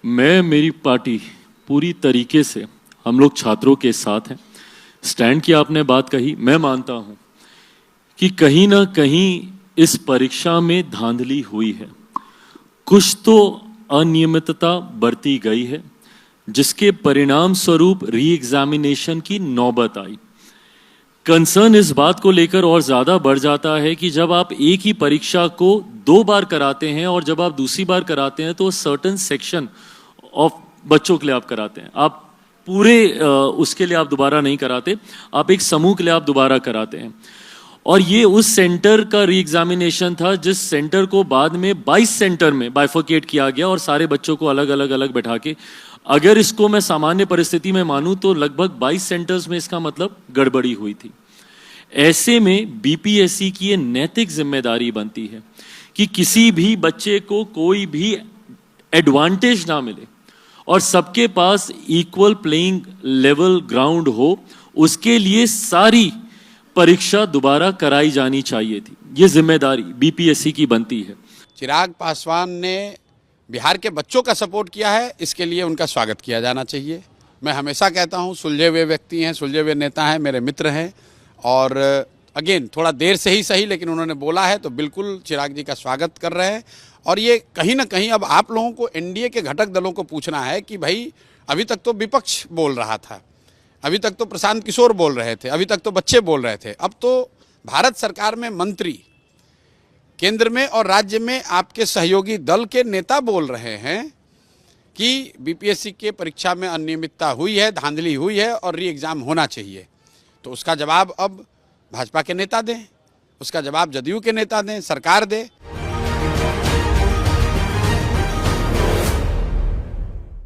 मैं मेरी पार्टी पूरी तरीके से हम लोग छात्रों के साथ हैं। स्टैंड की आपने बात कही, मैं मानता हूं कि कहीं ना कहीं इस परीक्षा में धांधली हुई है, कुछ तो अनियमितता बरती गई है, जिसके परिणाम स्वरूप री एग्जामिनेशन की नौबत आई। कंसर्न इस बात को लेकर और ज़्यादा बढ़ जाता है कि जब आप एक ही परीक्षा को 2 बार कराते हैं और जब आप दूसरी बार कराते हैं तो सर्टेन सेक्शन ऑफ बच्चों के लिए आप कराते हैं, आप पूरे उसके लिए आप दोबारा नहीं कराते, आप एक समूह के लिए आप दोबारा कराते हैं। और ये उस सेंटर का री एग्जामिनेशन था जिस सेंटर को बाद में 22 सेंटर में बाइफर्केट किया गया और सारे बच्चों को अलग अलग बैठा के, अगर इसको मैं सामान्य परिस्थिति में मानूं तो लगभग 22 सेंटर्स में इसका मतलब गड़बड़ी हुई थी। ऐसे में बीपीएससी की ये नैतिक जिम्मेदारी बनती है कि किसी भी बच्चे को कोई भी एडवांटेज ना मिले और सबके पास इक्वल प्लेइंग लेवल ग्राउंड हो, उसके लिए सारी परीक्षा दोबारा कराई जानी चाहिए थी। ये जिम्मेदारी बीपीएससी की बनती है। चिराग पासवान ने बिहार के बच्चों का सपोर्ट किया है, इसके लिए उनका स्वागत किया जाना चाहिए। मैं हमेशा कहता हूं, सुलझे हुए व्यक्ति हैं, सुलझे हुए नेता हैं, मेरे मित्र हैं, और अगेन थोड़ा देर से ही सही लेकिन उन्होंने बोला है तो बिल्कुल चिराग जी का स्वागत कर रहे हैं। और ये कहीं ना कहीं अब आप लोगों को एनडीए के घटक दलों को पूछना है कि भाई अभी तक तो विपक्ष बोल रहा था, अभी तक तो प्रशांत किशोर बोल रहे थे, अभी तक तो बच्चे बोल रहे थे, अब तो भारत सरकार में मंत्री, केंद्र में और राज्य में आपके सहयोगी दल के नेता बोल रहे हैं कि बीपीएससी के परीक्षा में अनियमितता हुई है, धांधली हुई है और री एग्ज़ाम होना चाहिए। तो उसका जवाब अब भाजपा के नेता दें, उसका जवाब जदयू के नेता दें, सरकार दे।